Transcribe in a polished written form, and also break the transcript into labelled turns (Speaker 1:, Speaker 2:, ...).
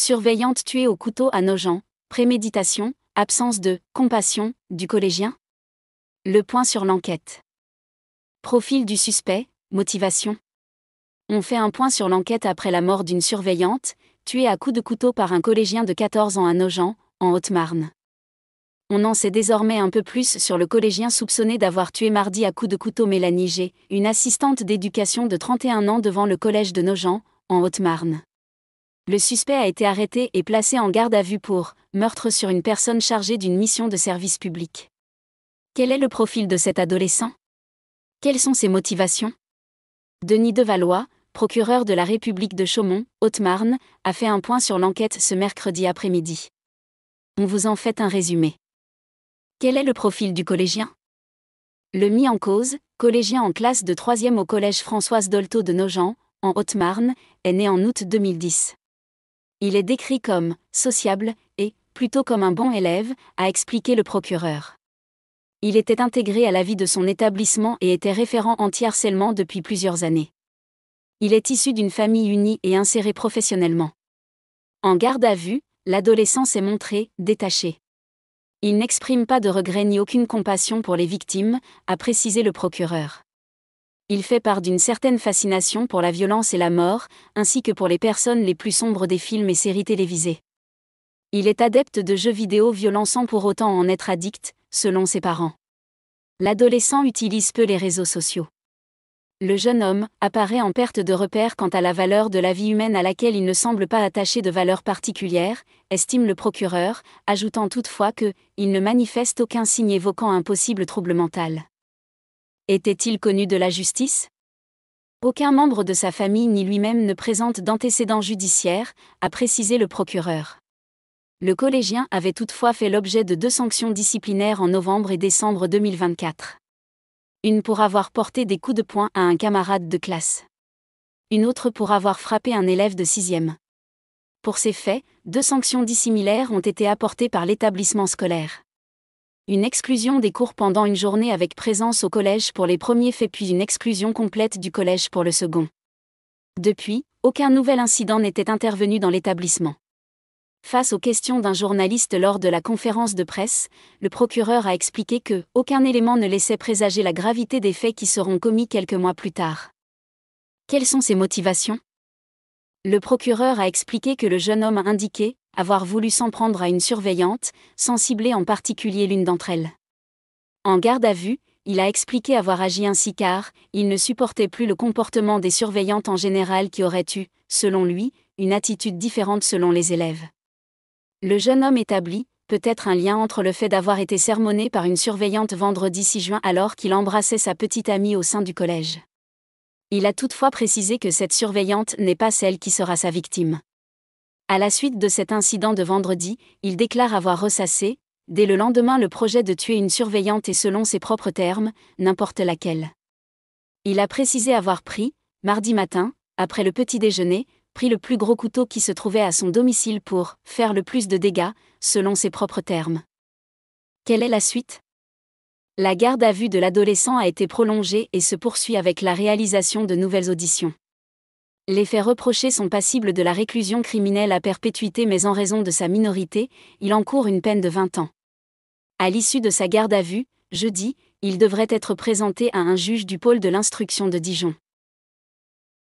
Speaker 1: Surveillante tuée au couteau à Nogent, préméditation, absence de « compassion » du collégien. Le point sur l'enquête. Profil du suspect, motivation. On fait un point sur l'enquête après la mort d'une surveillante, tuée à coups de couteau par un collégien de 14 ans à Nogent, en Haute-Marne. On en sait désormais un peu plus sur le collégien soupçonné d'avoir tué mardi à coups de couteau Mélanie G., une assistante d'éducation de 31 ans devant le collège de Nogent, en Haute-Marne. Le suspect a été arrêté et placé en garde à vue pour meurtre sur une personne chargée d'une mission de service public. Quel est le profil de cet adolescent? Quelles sont ses motivations? Denis Devallois, procureur de la République de Chaumont, Haute-Marne, a fait un point sur l'enquête ce mercredi après-midi. On vous en fait un résumé. Quel est le profil du collégien? Le mis en cause, collégien en classe de 3e au collège Françoise Dolto de Nogent, en Haute-Marne, est né en août 2010. Il est décrit comme sociable et plutôt comme un bon élève, a expliqué le procureur. Il était intégré à la vie de son établissement et était référent anti-harcèlement depuis plusieurs années. Il est issu d'une famille unie et inséré professionnellement. En garde à vue, l'adolescent s'est montré détaché. Il n'exprime pas de regret ni aucune compassion pour les victimes, a précisé le procureur. Il fait part d'une certaine fascination pour la violence et la mort, ainsi que pour les personnes les plus sombres des films et séries télévisées. Il est adepte de jeux vidéo violents sans pour autant en être addict, selon ses parents. L'adolescent utilise peu les réseaux sociaux. Le jeune homme apparaît en perte de repère quant à la valeur de la vie humaine à laquelle il ne semble pas attacher de valeur particulière, estime le procureur, ajoutant toutefois que il ne manifeste aucun signe évoquant un possible trouble mental. Était-il connu de la justice? Aucun membre de sa famille ni lui-même ne présente d'antécédents judiciaires, a précisé le procureur. Le collégien avait toutefois fait l'objet de 2 sanctions disciplinaires en novembre et décembre 2024. Une pour avoir porté des coups de poing à un camarade de classe. Une autre pour avoir frappé un élève de 6e. Pour ces faits, 2 sanctions dissimilaires ont été apportées par l'établissement scolaire. Une exclusion des cours pendant une journée avec présence au collège pour les premiers faits puis une exclusion complète du collège pour le second. Depuis, aucun nouvel incident n'était intervenu dans l'établissement. Face aux questions d'un journaliste lors de la conférence de presse, le procureur a expliqué que aucun élément ne laissait présager la gravité des faits qui seront commis quelques mois plus tard. Quelles sont ses motivations? Le procureur a expliqué que le jeune homme a indiqué avoir voulu s'en prendre à une surveillante, sans cibler en particulier l'une d'entre elles. En garde à vue, il a expliqué avoir agi ainsi car il ne supportait plus le comportement des surveillantes en général qui auraient eu, selon lui, une attitude différente selon les élèves. Le jeune homme établit peut-être un lien entre le fait d'avoir été sermonné par une surveillante vendredi 6 juin alors qu'il embrassait sa petite amie au sein du collège. Il a toutefois précisé que cette surveillante n'est pas celle qui sera sa victime. À la suite de cet incident de vendredi, il déclare avoir ressassé, dès le lendemain, le projet de tuer une surveillante et selon ses propres termes, n'importe laquelle. Il a précisé avoir pris, mardi matin, après le petit déjeuner, pris le plus gros couteau qui se trouvait à son domicile pour faire le plus de dégâts, selon ses propres termes. Quelle est la suite? La garde à vue de l'adolescent a été prolongée et se poursuit avec la réalisation de nouvelles auditions. Les faits reprochés sont passibles de la réclusion criminelle à perpétuité mais en raison de sa minorité, il encourt une peine de 20 ans. À l'issue de sa garde à vue, jeudi, il devrait être présenté à un juge du pôle de l'instruction de Dijon.